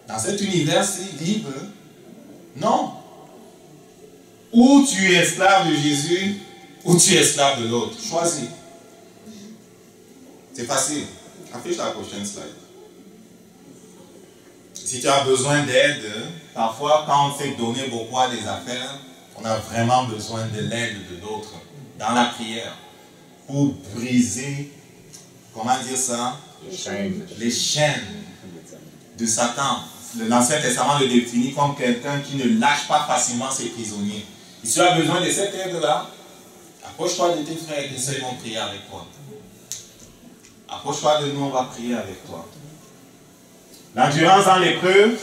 Dans cet univers-ci, libre, non. Ou tu es esclave de Jésus, ou tu es esclave de l'autre. Choisis. C'est facile. Affiche la prochaine slide. Si tu as besoin d'aide, parfois quand on fait donner beaucoup à des affaires, on a vraiment besoin de l'aide de l'autre dans la prière pour briser, comment dire ça? Les chaînes de Satan. L'Ancien Testament le définit comme quelqu'un qui ne lâche pas facilement ses prisonniers. Si tu as besoin de cette aide-là, approche-toi de tes frères et tes sœurs, ils vont prier avec toi. Approche-toi de nous, on va prier avec toi. L'endurance dans l'épreuve,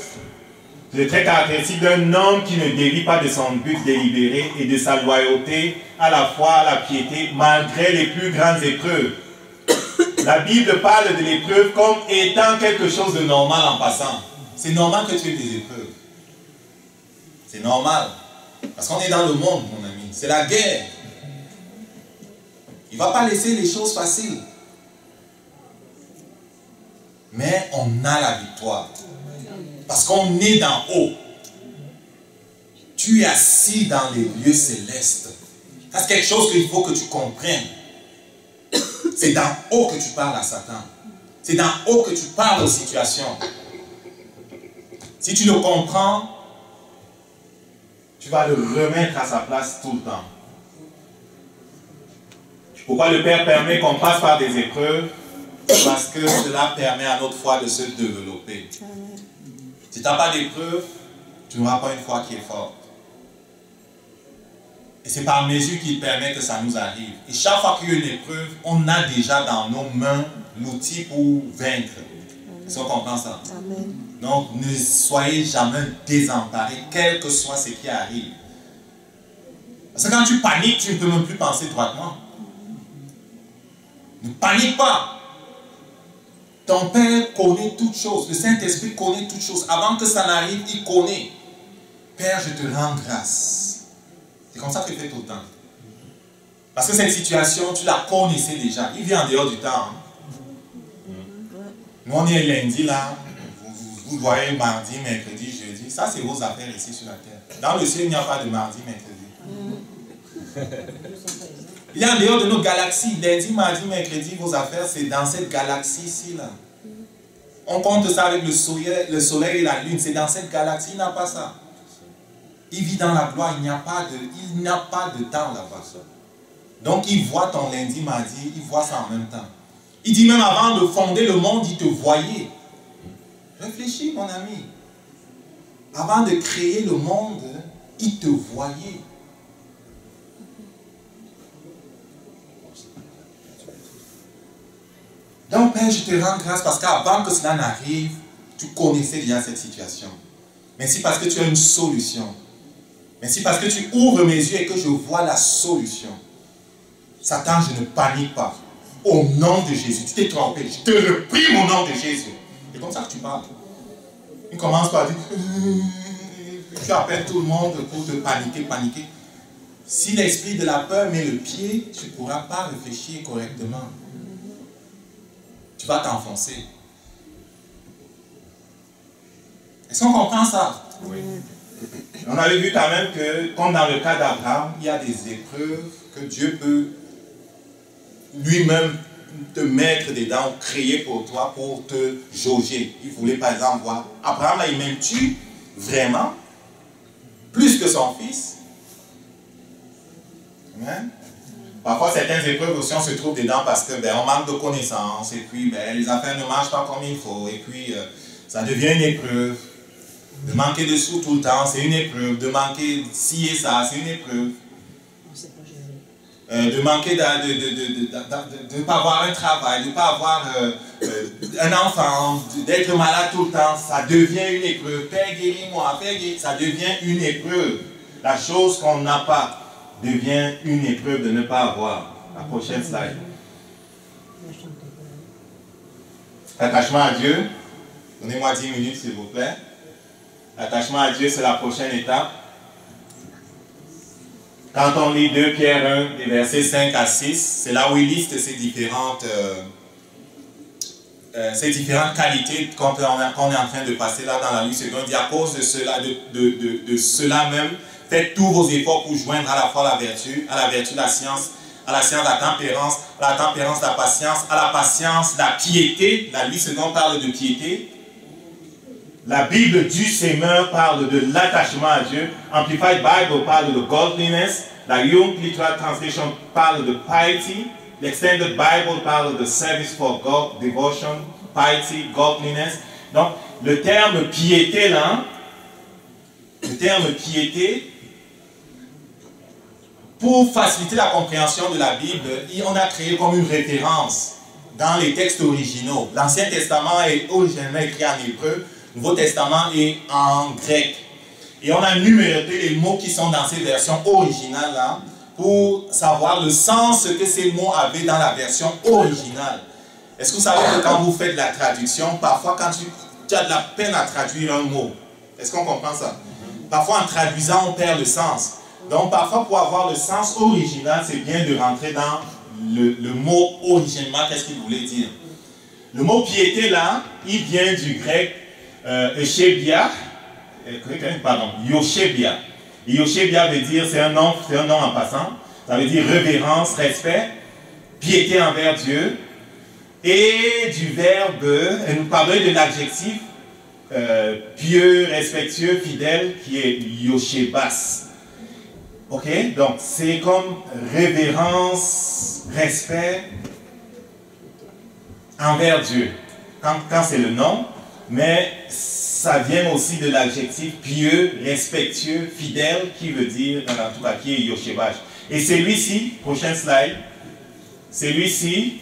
c'est très caractéristique d'un homme qui ne dévie pas de son but délibéré et de sa loyauté à la foi, à la piété, malgré les plus grandes épreuves. La Bible parle de l'épreuve comme étant quelque chose de normal en passant. C'est normal que tu aies des épreuves. C'est normal. Parce qu'on est dans le monde, mon ami. C'est la guerre. Il ne va pas laisser les choses faciles. Mais on a la victoire. Parce qu'on est d'en haut. Tu es assis dans les lieux célestes. C'est quelque chose qu'il faut que tu comprennes. C'est d'en haut que tu parles à Satan. C'est d'en haut que tu parles aux situations. Si tu le comprends, tu vas le remettre à sa place tout le temps. Pourquoi le Père permet qu'on passe par des épreuves? parce que cela permet à notre foi de se développer. Si tu n'as pas d'épreuve, tu n'auras pas une foi qui est forte. Et c'est par mesure qu'il permet que ça nous arrive. Et chaque fois qu'il y a une épreuve, on a déjà dans nos mains l'outil pour vaincre. Est-ce qu'on comprend ça? Amen. Donc, ne soyez jamais désemparés, quel que soit ce qui arrive. Parce que quand tu paniques, tu ne peux même plus penser droitement. Ne panique pas. Ton Père connaît toutes choses. Le Saint-Esprit connaît toutes choses. Avant que ça n'arrive, il connaît. Père, je te rends grâce. C'est comme ça que tu fais tout le temps. Parce que cette situation, tu la connaissais déjà. Il vient en dehors du temps. Hein. Nous, on est lundi là. Vous voyez mardi, mercredi, jeudi. Ça, c'est vos affaires ici sur la terre. Dans le ciel, il n'y a pas de mardi, mercredi. Il est en dehors de nos galaxies. Lundi, mardi, mercredi, vos affaires, c'est dans cette galaxie ici là. On compte ça avec le soleil et la lune. C'est dans cette galaxie, il n'a pas ça. Il vit dans la gloire, il n'y a pas de temps là-bas. Donc il voit ton lundi, mardi, il voit ça en même temps. Il dit même avant de fonder le monde, il te voyait. Réfléchis mon ami. Avant de créer le monde, il te voyait. Donc Père, je te rends grâce parce qu'avant que cela n'arrive, tu connaissais déjà cette situation. Merci parce que tu as une solution. Merci parce que tu ouvres mes yeux et que je vois la solution. Satan, je ne panique pas. Au nom de Jésus, tu t'es trompé. Je te reprie au nom de Jésus. C'est comme ça que tu parles. Il commence par dire, tu appelles tout le monde pour te paniquer. Si l'esprit de la peur met le pied, tu ne pourras pas réfléchir correctement. Tu vas t'enfoncer. Est-ce qu'on comprend ça? Oui. On avait vu quand même que, comme dans le cas d'Abraham, il y a des épreuves que Dieu peut lui-même te mettre dedans, créer pour toi, pour te jauger. Il voulait par exemple voir, Abraham là, il m'aime-tu vraiment plus que son fils? Amen. Parfois, certaines épreuves aussi, on se trouve dedans parce que on manque de connaissances, et puis les affaires ne marchent pas comme il faut, et puis ça devient une épreuve. De manquer de sous tout le temps, c'est une épreuve. De manquer ci et ça, c'est une épreuve. De manquer de ne pas avoir un travail, de ne pas avoir un enfant, d'être malade tout le temps, ça devient une épreuve. Père, guéris-moi, Père, guéris, ça devient une épreuve. La chose qu'on n'a pas devient une épreuve de ne pas avoir. La prochaine slide. Attachement à Dieu. Donnez-moi 10 minutes, s'il vous plaît. L'attachement à Dieu, c'est la prochaine étape. Quand on lit 2 Pierre 1, des versets 5 à 6, c'est là où il liste ces différentes qualités qu'on est en train de passer là dans la vie seconde. Il dit à cause de cela, de cela même, faites tous vos efforts pour joindre à la fois la vertu la science, à la science la tempérance la patience, à la patience la piété. La vie seconde parle de piété. La Bible du Semeur parle de l'attachement à Dieu. Amplified Bible parle de godliness. La Young Literal Translation parle de piety. L'Extended Bible parle de service for God, devotion, piety, godliness. Donc, le terme piété là, pour faciliter la compréhension de la Bible, on a créé comme une référence dans les textes originaux. L'Ancien Testament est originellement écrit en hébreu. Le Nouveau Testament est en grec. Et on a numéroté les mots qui sont dans ces versions originales là pour savoir le sens que ces mots avaient dans la version originale. Est-ce que vous savez que quand vous faites la traduction, parfois quand tu as de la peine à traduire un mot, est-ce qu'on comprend ça? Parfois en traduisant, on perd le sens. Donc parfois pour avoir le sens original, c'est bien de rentrer dans le mot originellement, qu'est-ce qu'il voulait dire. Le mot piété là, il vient du grec Yoshebia. Yoshebia veut dire, c'est un nom en passant, ça veut dire révérence, respect, piété envers Dieu, et du verbe, elle nous parlait de l'adjectif pieux, respectueux, fidèle, qui est Yoshebas. Ok, donc c'est comme révérence, respect, envers Dieu. Quand c'est le nom, mais ça vient aussi de l'adjectif pieux, respectueux, fidèle, qui veut dire, en tout cas, qui est Yoshebash. Et celui-ci, prochain slide, celui-ci,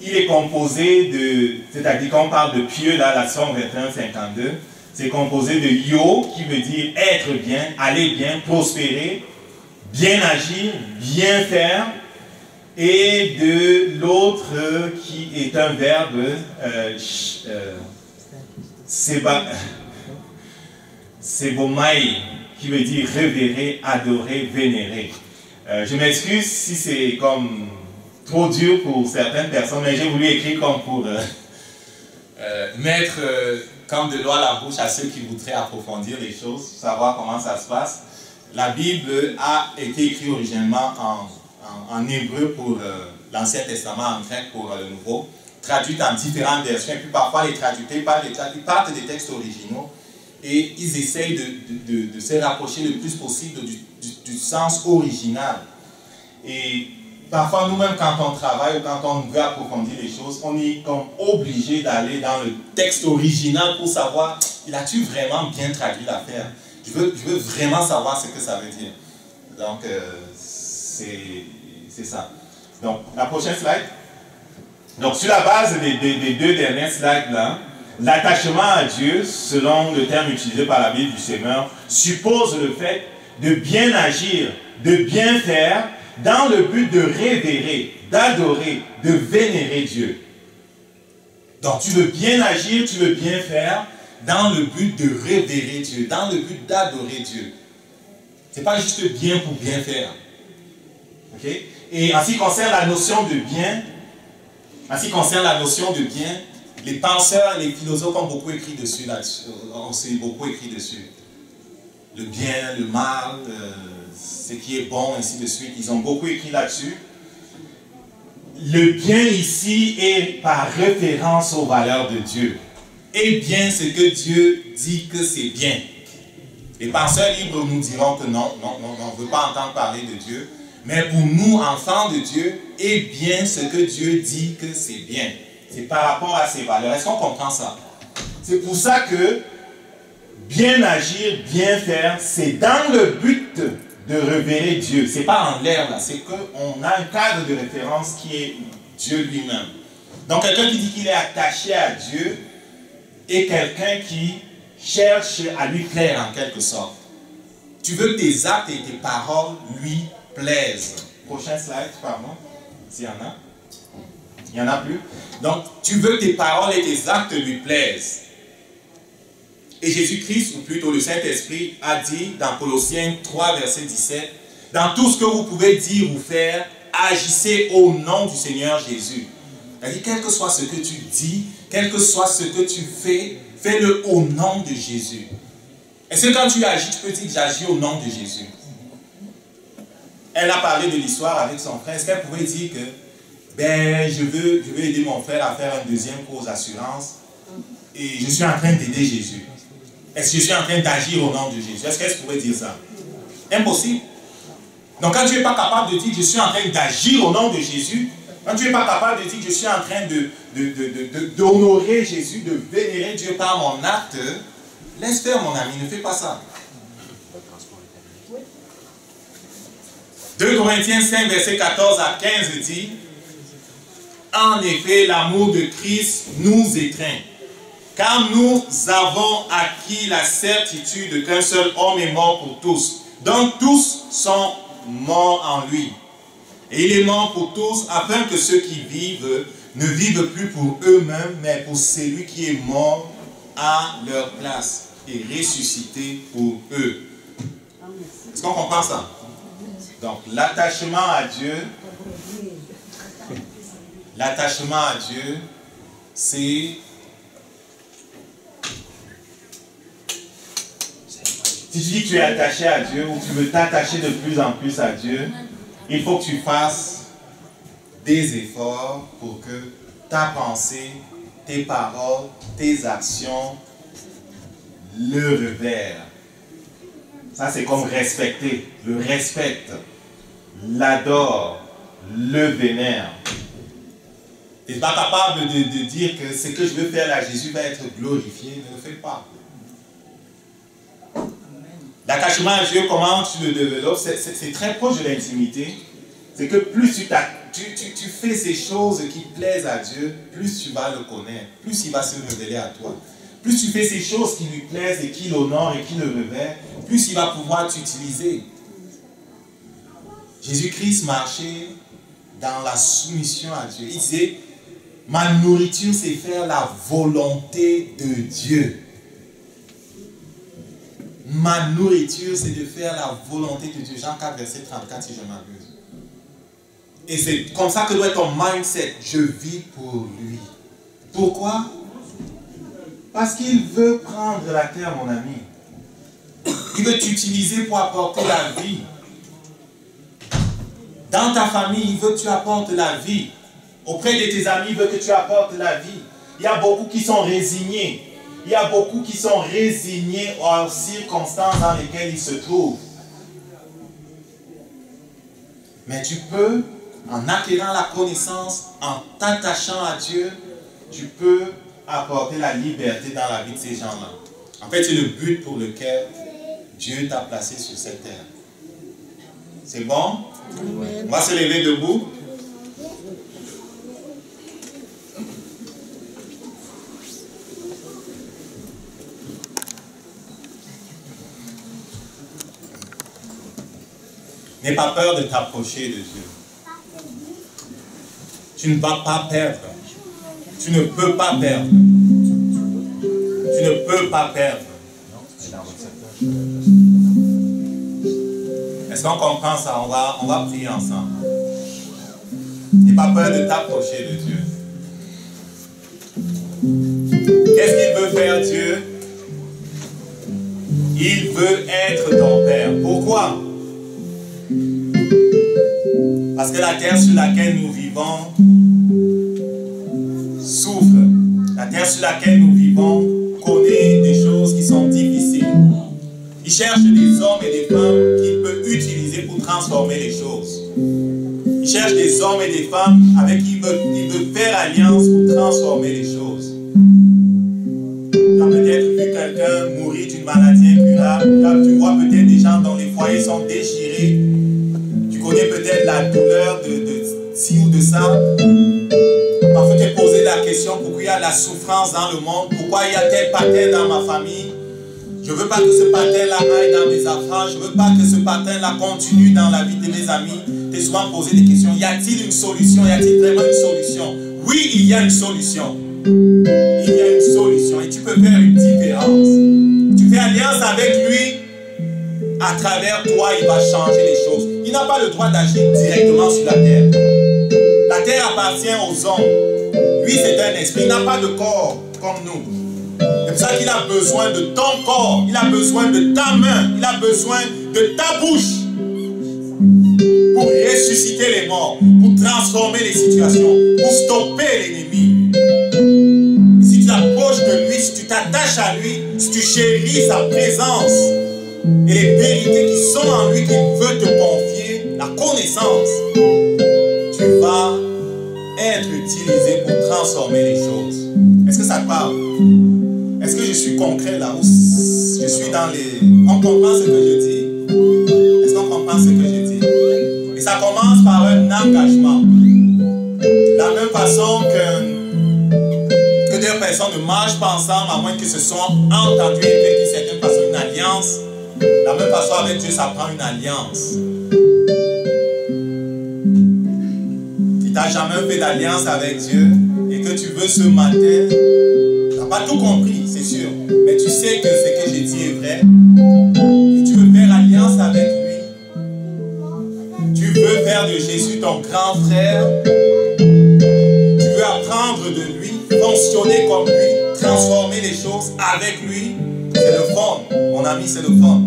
il est composé de, c'est-à-dire qu'on parle de pieux, là, la Somme 21-52, c'est composé de yo, qui veut dire être bien, aller bien, prospérer, bien agir, bien faire, et de l'autre qui est un verbe, sebomai, qui veut dire révérer, adorer, vénérer. Je m'excuse si c'est comme trop dur pour certaines personnes, mais j'ai voulu écrire comme pour mettre comme de l'eau à la bouche à ceux qui voudraient approfondir les choses, savoir comment ça se passe. La Bible a été écrite originellement en hébreu pour l'Ancien Testament, en grec pour le Nouveau, traduite en différentes versions, et puis parfois les traducteurs partent des textes originaux et ils essayent de se rapprocher le plus possible du sens original. Et parfois nous-mêmes, quand on travaille ou quand on veut approfondir les choses, on est comme obligé d'aller dans le texte original pour savoir, as-tu vraiment bien traduit l'affaire? Je veux vraiment savoir ce que ça veut dire. Donc, c'est ça. Donc, la prochaine slide. Donc, sur la base des deux dernières slides là, l'attachement à Dieu, selon le terme utilisé par la Bible du Seigneur, suppose le fait de bien agir, de bien faire, dans le but de révérer, d'adorer, de vénérer Dieu. Donc, tu veux bien agir, tu veux bien faire, dans le but de révérer Dieu, dans le but d'adorer Dieu. Ce n'est pas juste bien pour bien faire. Ok? Et en ce qui concerne la notion de bien, les penseurs et les philosophes ont beaucoup écrit dessus, Le bien, le mal, ce qui est bon, ainsi de suite. Ils ont beaucoup écrit là-dessus. Le bien ici est par référence aux valeurs de Dieu. Et bien ce que Dieu dit que c'est bien. Les penseurs libres nous diront que non, on ne veut pas entendre parler de Dieu. Mais pour nous, enfants de Dieu, est bien ce que Dieu dit que c'est bien. C'est par rapport à ses valeurs. Est-ce qu'on comprend ça? C'est pour ça que bien agir, bien faire, c'est dans le but de révérer Dieu. Ce n'est pas en l'air là, c'est qu'on a un cadre de référence qui est Dieu lui-même. Donc quelqu'un qui dit qu'il est attaché à Dieu est quelqu'un qui cherche à lui plaire en quelque sorte. Tu veux que tes actes et tes paroles lui plaisent. Prochain slide, pardon, s'il y en a. Il n'y en a plus. Donc, tu veux que tes paroles et tes actes lui plaisent. Et Jésus-Christ, ou plutôt le Saint-Esprit, a dit dans Colossiens 3, verset 17, « Dans tout ce que vous pouvez dire ou faire, agissez au nom du Seigneur Jésus. » C'est-à-dire, quel que soit ce que tu dis, quel que soit ce que tu fais, fais-le au nom de Jésus. Est-ce que quand tu agis, tu peux dire « J'agis au nom de Jésus » ? Elle a parlé de l'histoire avec son frère. Est-ce qu'elle pouvait dire que je veux aider mon frère à faire un deuxième cours d'assurance et je suis en train d'aider Jésus? Est-ce que je suis en train d'agir au nom de Jésus? Est-ce qu'elle pouvait dire ça? Impossible. Donc quand tu n'es pas capable de dire que je suis en train d'agir au nom de Jésus, quand tu n'es pas capable de dire que je suis en train d'honorer Jésus, de vénérer Dieu par mon acte, laisse faire mon ami, ne fais pas ça. 2 Corinthiens 5, verset 14 à 15 dit, « En effet, l'amour de Christ nous étreint, car nous avons acquis la certitude qu'un seul homme est mort pour tous, donc tous sont morts en lui. Et il est mort pour tous, afin que ceux qui vivent ne vivent plus pour eux-mêmes, mais pour celui qui est mort à leur place et ressuscité pour eux. » Est-ce qu'on comprend ça? Donc, l'attachement à Dieu, c'est si tu dis que tu es attaché à Dieu ou tu veux t'attacher de plus en plus à Dieu, il faut que tu fasses des efforts pour que ta pensée, tes paroles, tes actions le révèrent. Ça, c'est comme respecter, le respecte, l'adore, le vénère. Tu n'es pas capable de dire que ce que je veux faire là, Jésus va être glorifié. Ne le fais pas. L'attachement à Dieu, comment tu le développes, c'est très proche de l'intimité. C'est que plus tu fais ces choses qui plaisent à Dieu, plus tu vas le connaître, plus il va se révéler à toi. Plus tu fais ces choses qui lui plaisent et qui l'honorent et qui le révèrent, plus il va pouvoir t'utiliser. Jésus-Christ marchait dans la soumission à Dieu. Il disait, ma nourriture, c'est faire la volonté de Dieu. Ma nourriture, c'est de faire la volonté de Dieu. Jean 4, verset 34, si je m'abuse. Et c'est comme ça que doit être ton mindset. Je vis pour lui. Pourquoi? Parce qu'il veut prendre la terre, mon ami. Il veut t'utiliser pour apporter la vie. Dans ta famille, il veut que tu apportes la vie. Auprès de tes amis, il veut que tu apportes la vie. Il y a beaucoup qui sont résignés. Il y a beaucoup qui sont résignés aux circonstances dans lesquelles ils se trouvent. Mais tu peux, en acquérant la connaissance, en t'attachant à Dieu, tu peux apporter la liberté dans la vie de ces gens-là. En fait, c'est le but pour lequel Dieu t'a placé sur cette terre. C'est bon? On va se lever debout. N'aie pas peur de t'approcher de Dieu. Tu ne vas pas perdre. Tu ne peux pas perdre. Tu ne peux pas perdre. Est-ce qu'on comprend ça? On va prier ensemble. N'aie pas peur de t'approcher de Dieu. Qu'est-ce qu'il veut faire, Dieu? Il veut être ton Père. Pourquoi? Parce que la terre sur laquelle nous vivons souffre. La terre sur laquelle nous vivons connaît des choses qui sont difficiles. Il cherche des hommes et des femmes qu'il peut utiliser pour transformer les choses. Il cherche des hommes et des femmes avec qui il veut faire alliance pour transformer les choses. Tu as peut-être vu quelqu'un mourir d'une maladie incurable. Là, tu vois peut-être des gens dont les foyers sont déchirés. Tu connais peut-être la douleur de ci ou de ça. Parfois, tu te posé la question pourquoi il y a la souffrance dans le monde, pourquoi il y a tel pattern dans ma famille. Je ne veux pas que ce pattern-là aille dans mes enfants, je ne veux pas que ce pattern-là continue dans la vie de mes amis. Tu t'es souvent posé des questions. Y a-t-il une solution? Y a-t-il vraiment une solution? Oui, il y a une solution. Il y a une solution et tu peux faire une différence. Tu fais alliance avec lui, à travers toi, il va changer les choses. Il n'a pas le droit d'agir directement sur la terre. La terre appartient aux hommes. Lui, c'est un esprit. Il n'a pas de corps comme nous. C'est pour ça qu'il a besoin de ton corps. Il a besoin de ta main. Il a besoin de ta bouche. Pour ressusciter les morts. Pour transformer les situations. Pour stopper l'ennemi. Si tu t'approches de lui, si tu t'attaches à lui, si tu chéris sa présence et les vérités qui sont en lui qu'il veut te confier, la connaissance, tu vas être utilisé pour transformer les choses. Est-ce que ça te parle? Est-ce que je suis concret là où je suis dans les... On comprend ce que je dis? Est-ce qu'on comprend ce que je dis? Et ça commence par un engagement. De la même façon que deux personnes ne marchent pas ensemble à moins qu'ils se soient entendus et fait d'une certaine façon une alliance. De la même façon avec Dieu, ça prend une alliance. Si tu n'as jamais fait d'alliance avec Dieu et que tu veux ce matin, tu n'as pas tout compris, c'est sûr. Mais tu sais que ce que j'ai dit est vrai. Et tu veux faire alliance avec lui. Tu veux faire de Jésus ton grand frère. Tu veux apprendre de lui, fonctionner comme lui, transformer les choses avec lui. C'est le fond, mon ami, c'est le fond.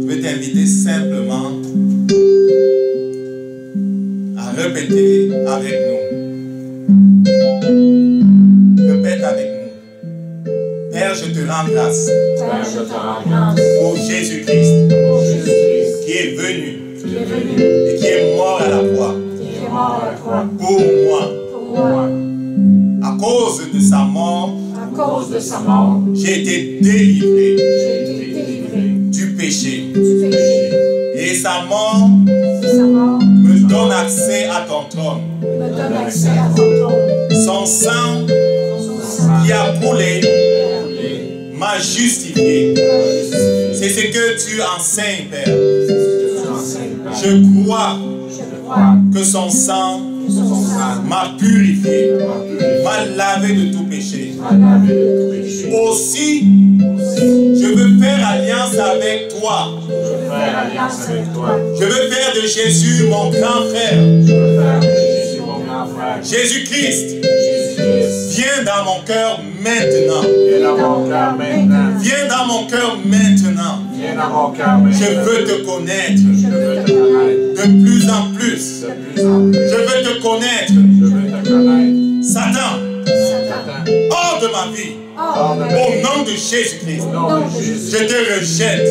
Je vais t'inviter simplement à répéter avec nous. Répète avec nous. Père, je te rends grâce. Père, je te rends grâce Pour Jésus-Christ, qui est venu et qui est mort à la croix qui est mort à la croix pour de sa mort, j'ai été délivré j'ai été délivré du péché. du péché. Et sa mort Sa mort me donne accès à ton trône. me donne accès à ton trône. Son sang Son sang qui a coulé a coulé m'a justifié. m'a justifié. C'est ce que tu enseignes, Père. Tu enseignes, Père. Je crois Je crois que son sang que son sang m'a purifié, m'a purifié, m'a lavé de tout péché. m'a lavé de tout péché. Aussi, Aussi, je veux faire alliance avec toi. je veux faire alliance avec toi. Je veux faire de Jésus mon grand frère. Je veux faire de Jésus mon grand frère. Jésus-Christ, Jésus-Christ, viens dans mon cœur maintenant. viens dans mon cœur maintenant. Viens dans mon cœur maintenant. Viens dans mon cœur maintenant. Je veux te connaître Je veux te connaître de plus en plus. de plus en plus. Je veux te connaître. Je veux te connaître. Satan, Satan, hors de ma vie. hors de Au nom de Jésus-Christ, au nom de Jésus, je te rejette.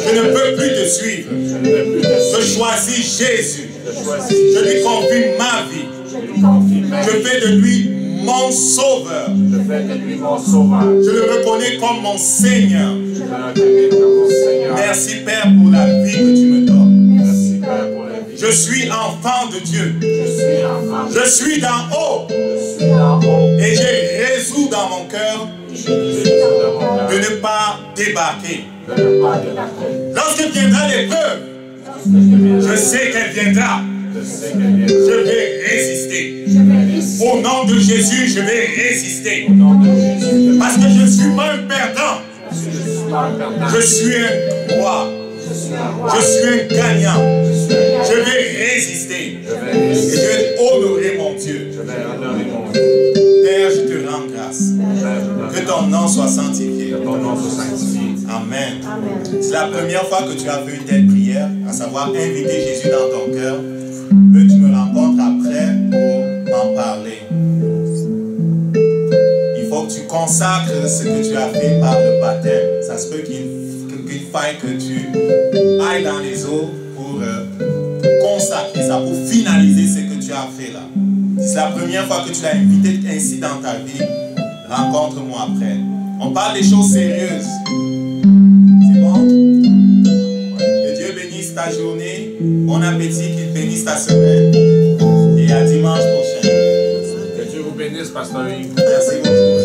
Je ne peux plus te suivre. je ne veux plus te Je suivre. choisis Jésus. Je choisis. Je lui confie ma vie. Je lui confie ma Je vie. fais de lui mon sauveur. Je fais de lui mon sauveur. Je le reconnais comme mon Seigneur. Je le reconnais comme mon Seigneur. Merci Père pour la vie que tu me donnes. Merci Père pour la vie. Je suis enfant de Dieu. Je suis enfant. Je suis d'en haut. Je suis en haut. Et je résous dans mon cœur J'ai décidé dans mon de cœur ne pas débarquer. de ne pas débarquer. Lorsque viendra l'épreuve, Lorsque je viendrai, je sais qu'elle viendra. je sais qu'elle viendra. Je vais résister. Je vais résister. Au nom de Jésus, je vais résister. Au nom de Jésus, Parce que je ne suis pas un perdant. parce que je suis pas un perdant. Je suis un roi. Je suis un roi. Je suis un gagnant. Je suis un Je gagnant. vais résister. Je vais Et résister. je vais honorer mon Dieu. Je vais honorer mon Dieu. Père, je te rends grâce. Père, je Que te ton nom soit sanctifié. Que ton nom soit sanctifié. Amen. Amen. C'est la première fois que tu as fait une telle prière, à savoir inviter Jésus dans ton cœur. Veux que tu me rencontres après pour m'en parler. Il faut que tu consacres ce que tu as fait par le baptême. Ça se peut qu'il faille que tu ailles dans les eaux pour consacrer ça, pour finaliser ce que tu as fait là. Si c'est la première fois que tu l'as invité ainsi dans ta vie, rencontre-moi après. On parle des choses sérieuses. C'est bon? Que Dieu bénisse ta journée. Bon appétit, qu'il bénisse ta semaine. Et à dimanche prochain. Que Dieu vous bénisse, Pasteur Yves. Merci beaucoup.